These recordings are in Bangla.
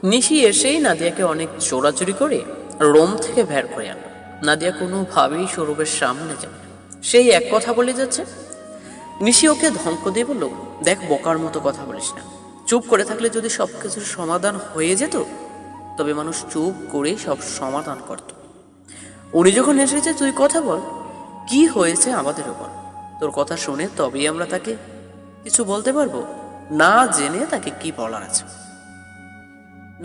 নিশি এসেই নাদিয়াকে অনেক জোরাজুরি করে রোম থেকে বের করে আনলো। নাদিয়া কোনোভাবেই সৌরভের সামনে যাবে না। সেই এক কথা বলে যাচ্ছে। নিশি ওকে ধমক দিয়ে বলল, দেখ বোকার মতো কথা বলিস না। চুপ করে থাকলে যদি সবকিছুর সমাধান হয়ে যেত তবে মানুষ চুপ করেই সব সমাধান করত। উনি যখন এসেছে তুই কথা বল, কি হয়েছে আমাদেরও বল। তোর কথা শুনে তবেই আমরা তাকে কিছু বলতে পারবো, না জেনে তাকে কি বলার আছে।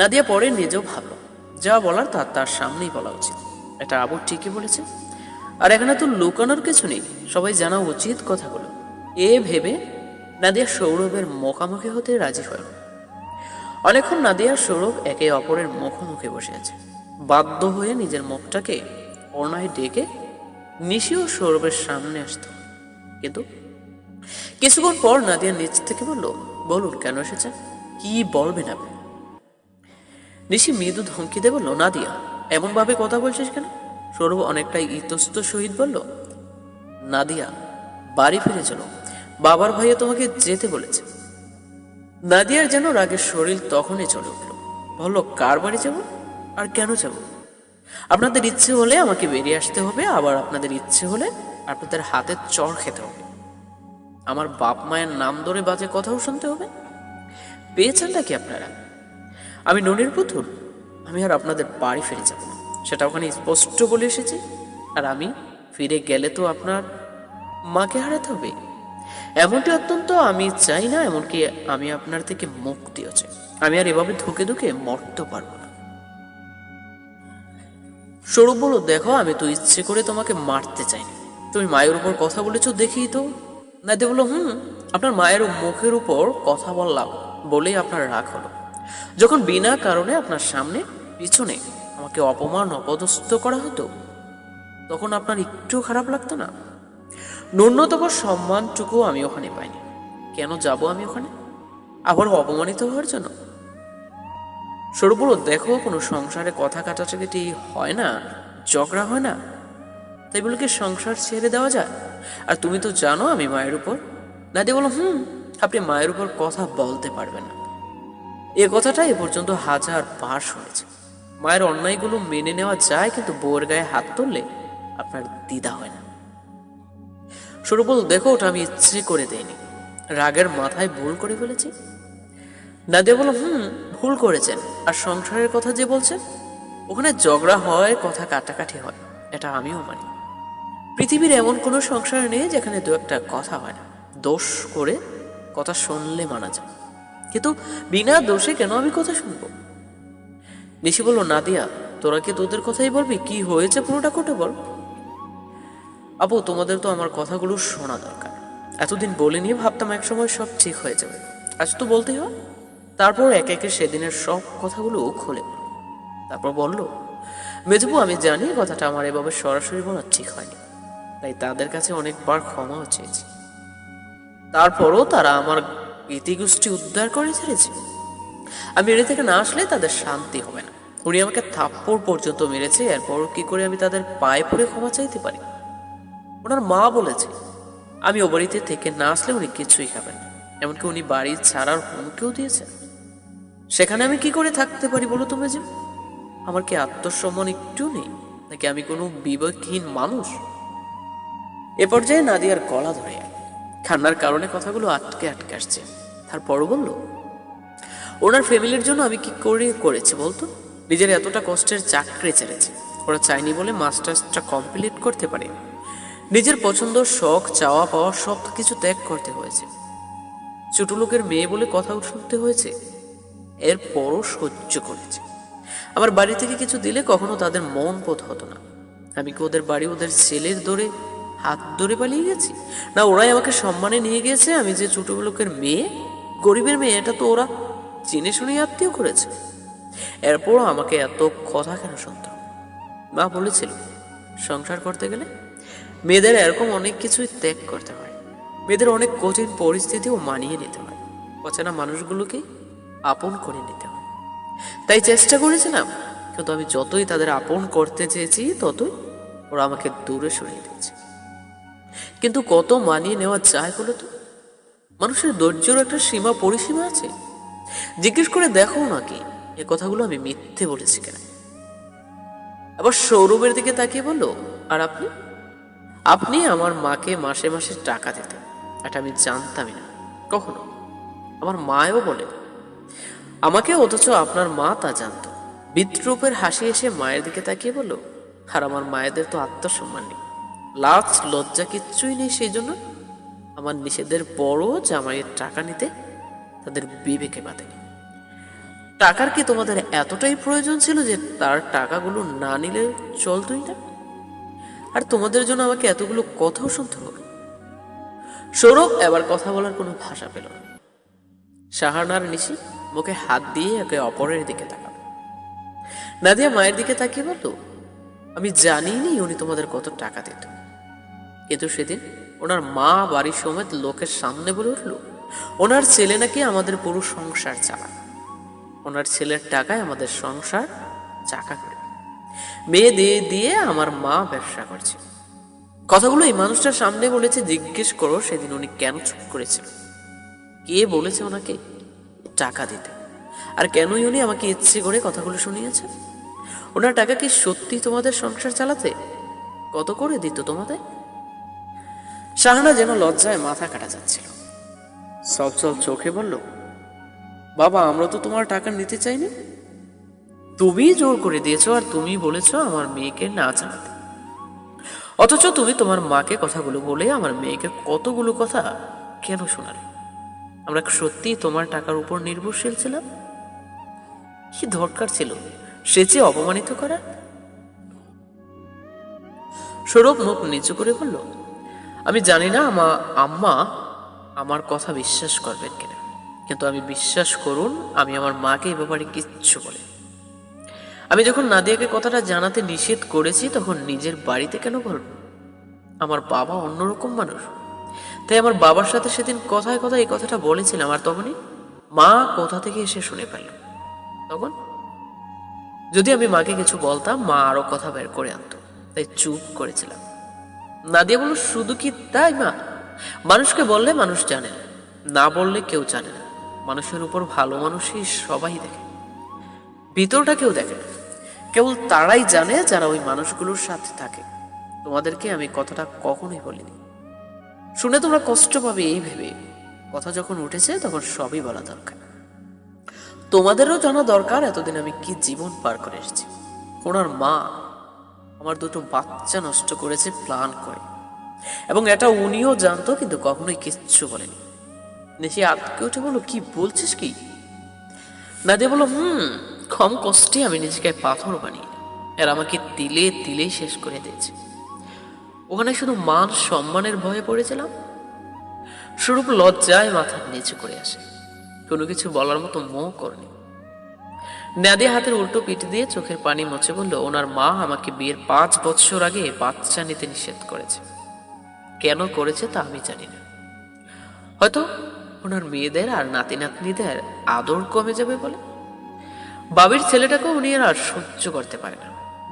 নাদিয়া পরে নিজেও ভাবল, যা বলার তার সামনেই বলা উচিত। এটা আবু ঠিকই বলেছে, আর এখানে তো লুকানোর কিছু নেই, সবাই জানা উচিত কথাগুলো। এ ভেবে নাদিয়া সৌরভের মুখোমুখি হতে রাজি হল। অনেকক্ষণ নাদিয়া সৌরভ একে অপরের মুখোমুখি বসে আছে। বাধ্য হয়ে নিজের মুখটাকে ওড়নায় ডেকে নিশি ও সৌরভের সামনে আসত। কিন্তু কিছুক্ষণ পর নাদিয়া নিচ থেকে বলল, বলুন কেন এসেছেন, কি বলবেন আপনি? নিশি মৃদু ধমকি দিয়ে বলল, নাদিয়া এমন ভাবে কথা বলছিস কেন? সৌরভ অনেকটাই ইতস্ত সহিত বলল, নাদিয়া বাড়ি ফিরে চলো, বাবার ভাইয়া তোমাকে যেতে বলেছে। নাদিয়ার যেন রাগের শরীর তখনই চলে উঠল। বলল, কার বাড়ি যাব আর কেন যাব? আপনাদের ইচ্ছে হলে আমাকে বেরিয়ে আসতে হবে, আবার আপনাদের ইচ্ছে হলে আপনাদের হাতে চড় খেতে হবে। আমার বাপ মায়ের নাম ধরে বাজে কথাও শুনতে হবে? পেয়েছেনটা কি আপনারা? আমি ননির পুতুল? আমি আর আপনাদের বাড়ি ফিরে যাব না, সেটা ওখানে স্পষ্ট বলে এসেছি। আর আমি ফিরে গেলে তো আপনার মাকে হারাতে হবে। এমনটি অত্যন্ত আমি চাই না, এমনকি আমি আপনার থেকে মুক্তিও চাই। আমি আর এভাবে ধুকে ধুকে মরতে পারবো না। সৌরভ বলল, দেখো আমি তো ইচ্ছে করে তোমাকে মারতে চাইনি, তুমি মায়ের উপর কথা বলেছো দেখেই তো। নাদিয়া বলল, আপনার মায়ের মুখের উপর কথা বললাম বলেই আপনার রাগ হলো। যখন বিনা কারণে আপনার সামনে পিছনে আমাকে অপমান অপদস্থ করা হতো তখন আপনার একটু খারাপ লাগতো না? ন্যূনতম সম্মানটুকু আমি ওখানে পাইনি, কেন যাব আমি ওখানে আবার অপমানিত হওয়ার জন্য? সৌরভ বলল, দেখো কোনো সংসারে কথা কাটাকাটি হয় না, ঝগড়া হয় না, তাই বলে কি সংসার ছেড়ে দেওয়া যায়? আর তুমি তো জানো আমি মায়ের উপর। নাদিয়া বলল, আপনি মায়ের উপর কথা বলতে পারবেন না, এ কথাটা এ পর্যন্ত 1000 বার শুনেছে। মায়ের অন্যায়গুলো মেনে নেওয়া যায়, কিন্তু বউয়ের গায়ে হাত তুললে আপনার দ্বিধা হয় না। সৌরভ বলল, দেখো ওটা আমি ইচ্ছে করে দেইনি, রাগের মাথায় ভুল করে ফেলেছি। নাদিয়া বলল, ভুল করেছেন। আর সংসারের কথা যে বলছেন, ওখানে ঝগড়া হয়, কথা কাটাকাটি হয়, এটা আমিও মানি। পৃথিবীর এমন কোনো সংসার নেই যেখানে দু একটা কথা হয় না। দোষ করে কথা শুনলে মানা যায়, কিন্তু বিনা দোষে কেন আমি কথা শুনবো? নিশি বলল, নাদিয়া তোরা কি তোদের কথাই বলবি? কি হয়েছে পুরোটা কোটে বল। আপু তোমাদের তো আমার কথাগুলো শোনা দরকার। এতদিন বলে নিয়ে ভাবতাম একসময় সব ঠিক হয়ে যাবে, আজ তো বলতেই হয়। তারপর একে একে সেদিনের সব কথাগুলো খুলে বলল। তারপর বলল, মেজবু আমি জানি কথাটা আমার এভাবে সরাসরি বলা ঠিক হয়নি, তাই তাদের কাছে অনেকবার ক্ষমাও চেয়েছি। তারপরও তারা আমার ইতিগোষ্ঠী উদ্ধার করে ছেড়েছে। আমি এড়ে থেকে না আসলে তাদের শান্তি হবে না। উনি আমাকে থাপ্পড় পর্যন্ত মেরেছে, এরপরও কি করে আমি তাদের পায়ে পড়ে ক্ষমা চাইতে পারি? ওনার মা বলেছে আমি ও বাড়িতে থেকে না আসলে উনি কিছুই খাবেন না, এমনকি উনি বাড়ি ছাড়ার হুমকিও দিয়েছেন। সেখানে আমি কি করে থাকতে পারি বলো তুমি? যে আমার কি আত্মসম্মান একটু নেই, নাকি আমি কোনো বিবেকহীন মানুষ? এ পর্যায়ে নাদিয়ার গলা ধরে কান্নার কারণে কথাগুলো আটকে আটকে আসছে। তারপরও বলল, ওনার ফ্যামিলির জন্য আমি কি করে করেছি বলতো? নিজের এতটা কষ্টের চাকরি ছেড়েছে, ওরা চাইনি বলে মাস্টার্সটা কমপ্লিট করতে পারে। নিজের পছন্দ শখ চাওয়া পাওয়া সব কিছু ত্যাগ করতে হয়েছে। ছোট লোকের মেয়ে বলে কথা শুনতে হয়েছে, এরপরও সহ্য করেছে। আমার বাড়ি থেকে কিছু দিলে কখনো তাদের মন বোধ হতো না। আমি কি ওদের বাড়ি ওদের ছেলের ধরে হাত ধরে পালিয়ে গেছি? না ওরাই আমাকে সম্মানে নিয়ে গিয়েছে? আমি যে ছোট লোকের মেয়ে, গরিবের মেয়ে, এটা তো ওরা চিনে শুনে আত্মীয় করেছে। এরপরও আমাকে এত কথা কেন শুনতে? মা বলেছিল সংসার করতে গেলে মেয়েদের এরকম অনেক কিছুই ত্যাগ করতে হয়, মেয়েদের অনেক কঠিন পরিস্থিতিও মানিয়ে নিতে হয়, অচেনা মানুষগুলোকে আপন করে নিতে হয়। তাই চেষ্টা করেছিলাম, কিন্তু আমি যতই তাদের আপন করতে চেয়েছি ততই ওরা আমাকে দূরে সরিয়ে দিয়েছে। কিন্তু কত মানিয়ে নেওয়া যায় বলো তো? মানুষের ধৈর্যের একটা সীমা পরিসীমা আছে। জিজ্ঞেস করে দেখো নাকি এ কথাগুলো আমি মিথ্যে বলেছি কেন? আবার সৌরভের দিকে তাকিয়ে বলল, আর আপনি? আপনি আমার মাকে মাসে মাসে টাকা দিতেন, এটা আমি জানতামই না কখনো। আমার মায়ও বলে আমাকে, অথচ আপনার মা তা জানত। বিদ্রুপের হাসি এসে মায়ের দিকে তাকিয়ে বলল, আর আমার মায়েদের তো আত্মসম্মান নেই, লাজ লজ্জা কিচ্ছুই নেই, সেই জন্য আমার নিষেধের বড় জামাইয়ের টাকা নিতে তাদের বিবেকে বাঁধেনি। টাকার কি তোমাদের এতটাই প্রয়োজন ছিল যে তার টাকাগুলো না নিলে চলতোই না? আর তোমাদের জন্য আমাকে এতগুলো কথাও শুনতে হলো। সৌরভ এবার কথা বলার কোনো ভাষা পেল না। শাহানার নিশি মুখে হাত দিয়ে একে অপরের দিকে তাকাল। নাদিয়া মায়ের দিকে তাকিয়ে বলল, আমি জানিনি উনি তোমাদের কত টাকা দিত, কিন্তু সেদিন ওনার মা বাড়ির সমেত লোকের সামনে বলে উঠল ওনার ছেলে নাকি আমাদের পুরো সংসার চালায়, ওনার ছেলের টাকায় আমাদের সংসার চাকা করে, মেয়ে দিয়ে দিয়ে আমার মা ব্যবসা করছে। কথাগুলো এই মানুষটার সামনে বলেছে। জিজ্ঞেস করো সেদিন উনি কেন চুপ করেছিল, কে বলেছে ওনাকে টাকা দিতে, আর কেনই উনি আমাকে ইচ্ছে করে কথাগুলো শুনিয়েছে? ওনার টাকা কি সত্যি তোমাদের সংসার চালাতে? কত করে দিত তোমাদের? শাহানা যেন লজ্জায় মাথা কাটা যাচ্ছিল। সলসল চোখে বলল, বাবা আমরা তো তোমার টাকা নিতে চাইনি, তুমি জোর করে দিয়েছো, আর তুমি বলেছো আমার মেয়েকে না চালাতে। অথচ তুমি তোমার মাকে কথাগুলো বলে আমার মেয়েকে কতগুলো কথা কেন শোনালে? আমরা সত্যি তোমার টাকার উপর নির্ভরশীল ছিলাম? কি দরকার ছিল সে চেয়ে অপমানিত করা? সৌরভ মুখ নিচু করে বলল, আমি জানি না আম্মা আমার কথা বিশ্বাস করবেন কিনা, কিন্তু আমি বিশ্বাস করুন আমি আমার মাকে এ ব্যাপারে কিচ্ছু বলি। আমি যখন নাদিয়াকে কথাটা জানাতে নিষেধ করেছি তখন নিজের বাড়িতে কেন বলবো? আমার বাবা অন্যরকম মানুষ, তাই আমার বাবার সাথে সেদিন কথায় কথায় এই কথাটা বলেছিলাম, আর তখনই মা কোথা থেকে এসে শুনে ফেলল। তখন যদি আমি মাকে কিছু বলতাম মা আরো কথা বের করে আনতো, তাই চুপ করেছিলাম। নাদিয়া বলল, শুধু কি তাই মা? মানুষকে বললে মানুষ জানে, না বললে কেউ জানে না। মানুষের উপর ভালো মানুষই সবাই দেখে, ভিতরটা কেউ দেখে না। কেবল তারাই জানে যারা ওই মানুষগুলোর সাথে থাকে। তোমাদেরকে আমি কথাটা কখনোই বলিনি, শুনে তোমরা কষ্ট পাবে এই ভেবে কথা যখন উঠেছে তখন সবই বলা দরকার। তোমাদেরও জানা দরকার এতদিন আমি কি জীবন পার করে এসেছি। ওনার মা আমার দুটো বাচ্চা নষ্ট করেছে প্ল্যান করে, এবং এটা উনিও জানতো, কিন্তু কখনোই কিচ্ছু বলেনি। নিশি আটকে উঠে বলল, কি বলছিস কি? নাদিয়া বলল, কম কষ্টে আমি নিজেকে পাথর বানিয়ে আর আমাকে তিলে তিলেই শেষ করে দিয়েছে। ওখানে শুধু মান সম্মানের ভয়ে পড়েছিলাম। স্বরূপ লজ্জায় মাথা নিচু করে আসে, কোনো কিছু বলার মতো মুখ করেনি। নাদিয়া হাতের উল্টো পিঠ দিয়ে চোখের পানি মুছে বলল, ওনার মা আমাকে বিয়ের 5 বছর আগে বাচ্চা নিতে নিষেধ করেছে। কেন করেছে তা আমি জানি না, হয়তো ওনার মেয়েদের আর নাতি নাতনিদের আদর কমে যাবে বলে। বাবির ছেলেটাকে উনি আর সহ্য করতে পারে না।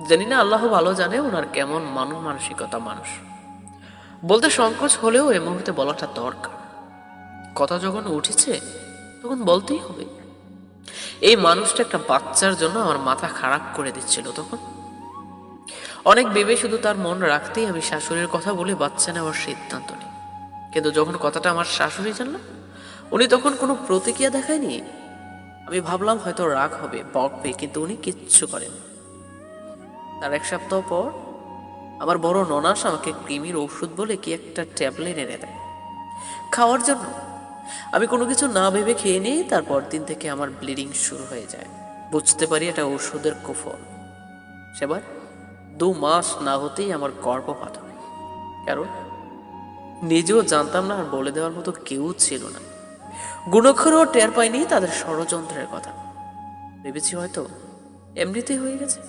জানি না, আল্লাহ ভালো জানে ওনার কেমন মানসিকতা মানুষ। বলতে সংকোচ হলেও এই মুহূর্তে বলাটা দরকার। কথা যখন উঠেছে তখন বলতেই হবে। এই মানুষটা একটা বাচ্চার জন্য আমার মাথা খারাপ করে দিচ্ছিল। তখন অনেক ভেবে শুধু তার মন রাখতেই আমি শাশুড়ির কথা বলে বাচ্চা নেওয়ার সিদ্ধান্ত নিই। কিন্তু যখন কথাটা আমার শাশুড়ি জানলো, উনি তখন কোনো প্রতিক্রিয়া দেখায়নি। আমি ভাবলাম হয়তো রাগ হবে, বকবে, কিন্তু উনি কিচ্ছু করেন। তার 1 সপ্তাহ পর আমার বড় ননাস আমাকে কৃমির ওষুধ বলে কি একটা ট্যাবলেট এনে দেয় খাওয়ার জন্য। আমি কোনো কিছু না ভেবে খেয়ে নিই। তারপর দিন থেকে আমার ব্লিডিং শুরু হয়ে যায়। বুঝতে পারি এটা ওষুধের কুফল। সেবার 2 মাস না হতেই আমার গর্ভপাত হয়। কারণ নিজেও জানতাম না, আর বলে দেওয়ার মতো কেউ ছিল না। গুণক্ষরও টের পাইনি তাদের ষড়যন্ত্রের কথা। ভেবেছি হয়তো এমনিতেই হয়ে গেছে।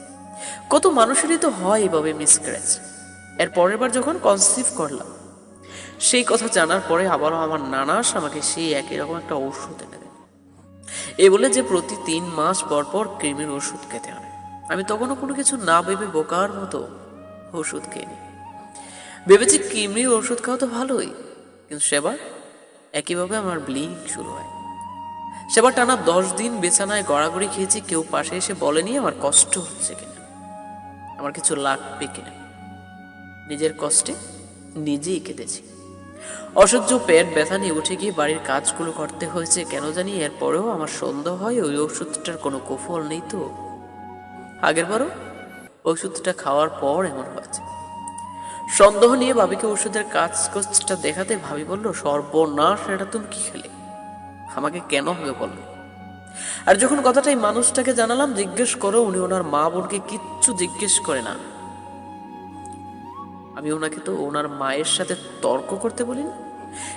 কত মানুষেরই তো হয় এভাবে মিসক্যারেজ। এর পরের বার যখন কনসিভ করলাম, সেই কথা জানার পরে আবারও আমার নানাস আমাকে সেই একই রকম একটা ওষুধ এনে দেয়। এ বলে যে প্রতি 3 মাস পর পর কৃমির ওষুধ খেতে হয়। আমি তখনও কোনো কিছু না ভেবে বোকার মতো ওষুধ খেয়ে নিই। ভেবেছি কৃমির ওষুধ খাওয়া তো ভালোই, কিন্তু সেবার একইভাবে আমার ব্লিডিং শুরু হয়। সেবার টানা 10 দিন বিছানায় গড়াগড়ি খেয়েছি, কেউ পাশে এসে বলেনি আমার কষ্ট হচ্ছে কিনা, আমার কিছু লাগবে কিনা। নিজের কষ্টে নিজেই কেঁদেছি। অসহ্য পেট ব্যথা নিয়ে উঠে গিয়ে বাড়ির কাজগুলো করতে হয়েছে কেন জানি। এরপরেও আমার সন্দেহ হয় ওই ওষুধটার কোনো কুফল নেই তো। আগেরবারও ওষুধটা খাওয়ার পর এমন হয়েছে। সন্দেহ নিয়ে ভাবিকে ওষুধের কাজটা দেখাতে ভাবি বলল, সর্বনাশ, এটা তুমি কি খেলে, আমাকে কেন হবে বলো। আর যখন কথাটাই মানুষটাকে জানালাম, জিজ্ঞেস করো, উনি ওনার মা বোনকে কিচ্ছু জিজ্ঞেস করে না। আমি ওনাকে তো ওনার মায়ের সাথে তর্ক করতে বলিনি,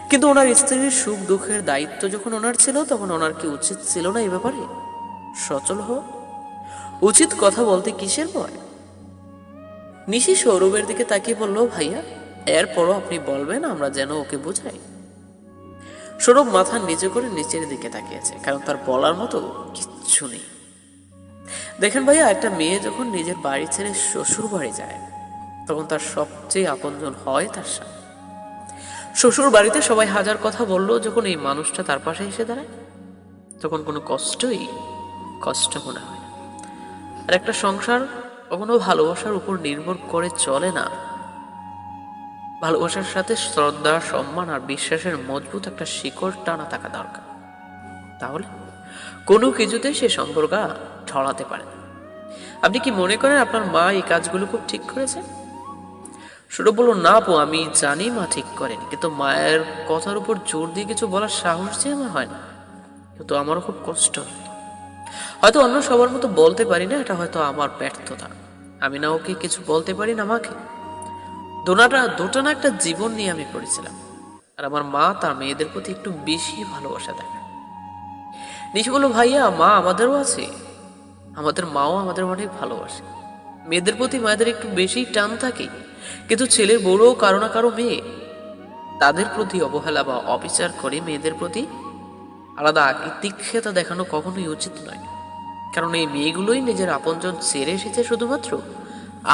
কিন্তু ওনার স্ত্রীর সুখ দুঃখের দায়িত্ব যখন ওনার ছিল, তখন ওনার কি উচিত ছিল না এই ব্যাপারে সচল হওয়া? উচিত কথা বলতে কিসের ভয়? নিশি সৌরভের দিকে তাকিয়ে বলল, ভাইয়া এরপরও আপনি বলবেন, আমরা যেন ওকে বোঝাই। সৌরভ মাথা নিচু করে নিচের দিকে তাকিয়েছে, কারণ তার বলার মতো কিচ্ছু নেই। দেখেন ভাইয়া, একটা মেয়ে যখন নিজের বাড়ি ছেড়ে শ্বশুর বাড়ি যায়, তখন তার সবচেয়ে আপনজন হয় তার স্বামী। শ্বশুর বাড়িতে সবাই হাজার কথা বললো, যখন এই মানুষটা তার পাশে এসে দাঁড়ায়, তখন কোনো কষ্ট মনে হয় না। আর একটা সংসার কখনো ভালোবাসার উপর নির্ভর করে চলে না। ভালোবাসার সাথে শ্রদ্ধা, সম্মান আর বিশ্বাসের মজবুত একটা শিকড় টানা থাকা দরকার। তাহলে কোনো কিছুতে সে সম্পর্ক ঢলাতে পারে না। আপনি কি মনে করেন আপনার মা এই কাজগুলো খুব ঠিক করেছে? সৌরভ বলল, না আপু, আমি জানি মা ঠিক করেনি, কিন্তু মায়ের কথার উপর জোর দিয়ে কিছু বলার সাহস যে আমার হয় না। কিন্তু আমারও খুব কষ্ট হয়। হয়তো অন্য সবার মতো বলতে পারি না, এটা হয়তো আমার ব্যর্থতা। আমি না ওকে কিছু বলতে পারি না মাকে। দুটানা একটা জীবন নিয়ে আমি পড়েছিলাম, আর আমার মা তার মেয়েদের প্রতি একটু বেশি ভালোবাসা দেখায়। নিশি বলল, ভাইয়া মা আমাদেরও আছে, আমাদের মাও আমাদের অনেক ভালোবাসে। মেয়েদের প্রতি মায়েদের একটু বেশি টান থাকে, কিন্তু ছেলের বড়ও কারো না কারো মেয়ে, তাদের প্রতি অবহেলা বা অবিচার করে মেয়েদের প্রতি আলাদা আতিথ্যতা দেখানো কখনোই উচিত নয়। কারণ এই মেয়েগুলোই নিজের আপনজন ছেড়ে এসেছে শুধুমাত্র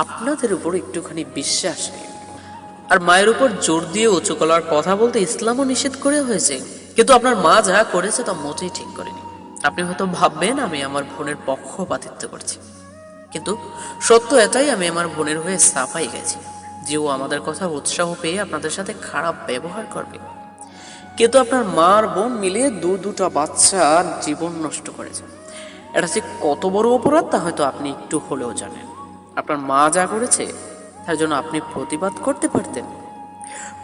আপনাদের উপর একটুখানি বিশ্বাস নেই। আর মায়ের উপর জোর দিয়ে উঁচু গলার কথা বলতে ইসলামও নিষেধ করে হয়েছে, কিন্তু আপনার মা যা করেছে তা মোটেই ঠিক করেনি। আপনি হয়তো ভাববেন আমি আমার বোনের পক্ষপাতিত্ব করছি, কিন্তু সত্য এটাই, আমি আমার বোনের হয়ে সাফাই গেছি যে ও আমাদের কথা উৎসাহ পেয়ে আপনাদের সাথে খারাপ ব্যবহার করবে। কিন্তু আপনার মা আর বোন মিলিয়ে দুটা বাচ্চার জীবন নষ্ট করেছে। এটা যে কত বড় অপরাধ তা হয়তো আপনি একটু হলেও জানেন। আপনার মা যা করেছে তার জন্য আপনি প্রতিবাদ করতে পারতেন।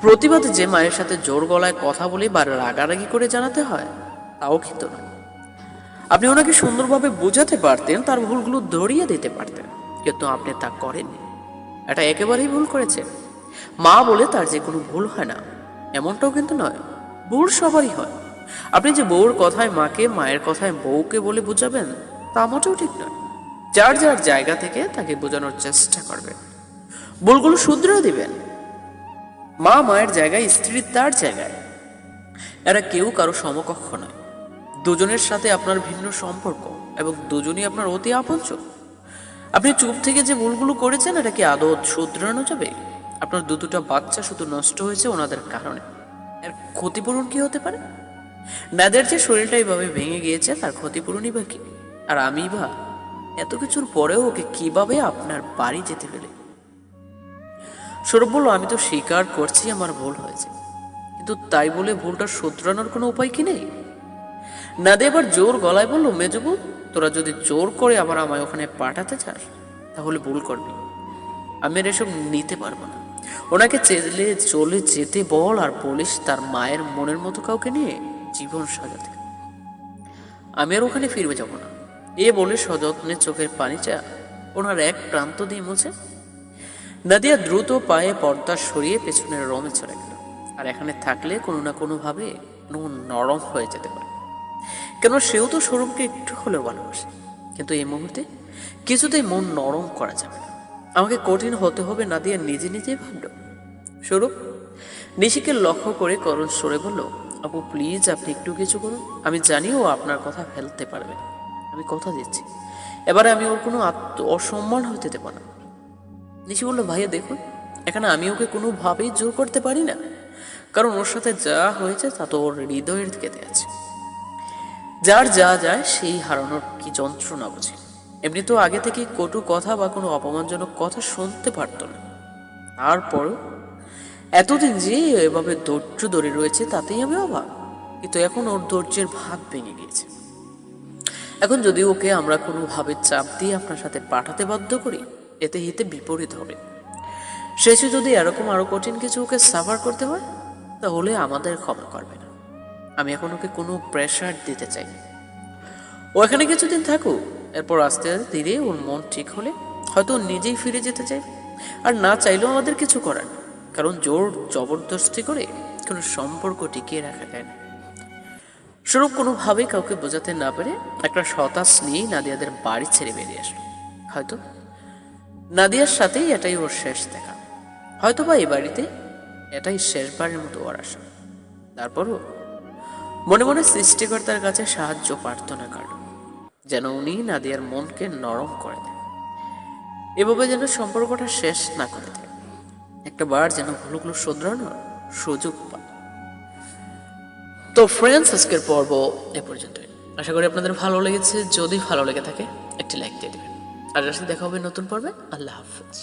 প্রতিবাদ যে মায়ের সাথে জোর গলায় কথা বলে বা রাগারাগি করে জানাতে হয়, তাও কিন্তু নয়। আপনি ওনাকে সুন্দরভাবে বোঝাতে পারতেন, তার ভুলগুলো ধরিয়ে দিতে পারতেন, কিন্তু আপনি তা করেননি। এটা একেবারেই ভুল করেছে। মা বলে তার যে কোনো ভুল হয় না এমনটাও কিন্তু নয়, ভুল সবারই হয়। আপনি যে বউর কথায় মাকে, মায়ের কথায় বউকে বলে বোঝাবেন, তা মোটেও ঠিক নয়। যার যার জায়গা থেকে তাকে বোঝানোর চেষ্টা করবেন, ভুলগুলো শুধরে দিবেন। মা মায়ের জায়গায়, স্ত্রী তার জায়গায়। এরা কেউ কারো সমকক্ষ নয়। দুজনের সাথে আপনার ভিন্ন সম্পর্ক এবং দুজনই আপনার অতি আপনজন। আপনি চুপ থেকে যে ভুলগুলো করেছেন, এটা কি আদৌ শুধরানো যাবে? আপনার দুটা বাচ্চা শুধু নষ্ট হয়েছে ওনাদের কারণে, এর ক্ষতিপূরণ কি হতে পারে? নাদের যে শরীরটা এইভাবে ভেঙে গিয়েছে, তার ক্ষতিপূরণই বা কি? আর আমি বা এত কিছুর পরেও ওকে কিভাবে আপনার বাড়ি যেতে পেলে? সৌরভ বলল, আমি তো স্বীকার করছি আমার ভুল হয়েছে, কিন্তু তাই বলে ভুলটা শুধরানোর কোনো উপায় কি নেই? নাদে এবার জোর গলায় বলল, মেজবু, তোরা যদি জোর করে আবার আমায় ওখানে পাঠাতে চাস তাহলে ভুল করবি। আমি আর এসব নিতে পারবো না। ওনাকে চলে যেতে বল, আর বলিস তার মায়ের মনের মতো কাউকে নিয়ে জীবন সাজাতে। আমি আর ওখানে ফিরবে যাব না। এ বলে সযত্নে চোখের পানিটা ওনার এক প্রান্ত দিয়ে মুছে নাদিয়া দ্রুত পায়ে পর্দা সরিয়ে পেছনের রোমে চলে গেল। আর এখানে থাকলে কোনো না কোনোভাবে নুন নরম হয়ে যেতে পারে, কেন সেও তো সৌরভকে একটু হলেও ভালোবাসে। কিন্তু এই মুহূর্তে কিছুতেই মন নরম করা যাবে না, আমাকে কঠিন হতে হবে। নাদিয়া নিজে নিজেই ভাবল। সৌরভ নিশিকে লক্ষ্য করে করুণ সরে বলল, আপু প্লিজ আপনি একটু কিছু করুন। আমি জানি ও আপনার কথা ফেলতে পারবে, আমি কথা দিচ্ছি। এবারে আমি ওর কোনো অসম্মান হতে দেব না। নিশি বলল, ভাইয়া দেখুন, এখানে আমি ওকে কোনোভাবেই জোর করতে পারি না, কারণ ওর সাথে যা হয়েছে তা তো ওর হৃদয়ের কেটে আছে। যার যা যায় সেই হারানোর কি যন্ত্রণা বুঝে। এমনি তো আগে থেকে কটু কথা বা কোনো অপমানজনক কথা শুনতে পারতো না, তারপর এতদিন যে এভাবে ধৈর্য ধরে রয়েছে তাতেই আমি অবাক। কিন্তু এখন ওর ধৈর্যের ভাত ভেঙে গিয়েছে। এখন যদি ওকে আমরা কোনোভাবে চাপ দিয়ে আপনার সাথে পাঠাতে বাধ্য করি, এতে হিতে বিপরীত হবে। শেষে যদি এরকম আরো কঠিন কিছু ওকে সাফার করতে হয়, তাহলে আমাদের ক্ষমা করবে না। আমি এখন ওকে কোনো প্রেশার দিতে চাই না। ও এখানে কিছুদিন থাকুক, এরপর আস্তে আস্তে ধীরে ওর মন ঠিক হলে হয়তো ও নিজেই ফিরে যেতে চাইবে। আর না চাইলেও আমাদের কিছু করার নেই, কারণ জোর জবরদস্তি করে কোনো সম্পর্ক টিকিয়ে রাখা যায় না। স্বরূপ কোনোভাবে কাউকে বোঝাতে না পেরে একটা হতাশ নিয়েই নাদিয়াদের বাড়ি ছেড়ে বেরিয়ে আসলো। হয়তো নাদিয়ার সাথেই এটাই ওর শেষ দেখা, হয়তো বা এই বাড়িতে এটাই শেষবারের মতো ওর আসা। তারপরও মনে মনে সৃষ্টিকর্তার কাছে সাহায্য প্রার্থনা করল, যেন উনি নাদিয়ার মনকে নরম করে দেন, এভাবে যেন সম্পর্কটা শেষ না করে দেয়, একটা বার যেন ভুলগুলো শোধরানোর সুযোগ পায়। তো ফ্রেন্ডস, আজকের পর্ব এ পর্যন্তই। আশা করি আপনাদের ভালো লেগেছে। যদি ভালো লেগে থাকে একটি লাইক দিয়ে দেবেন। আর আসলে দেখা হবে নতুন পর্বে। আল্লাহ হাফেজ।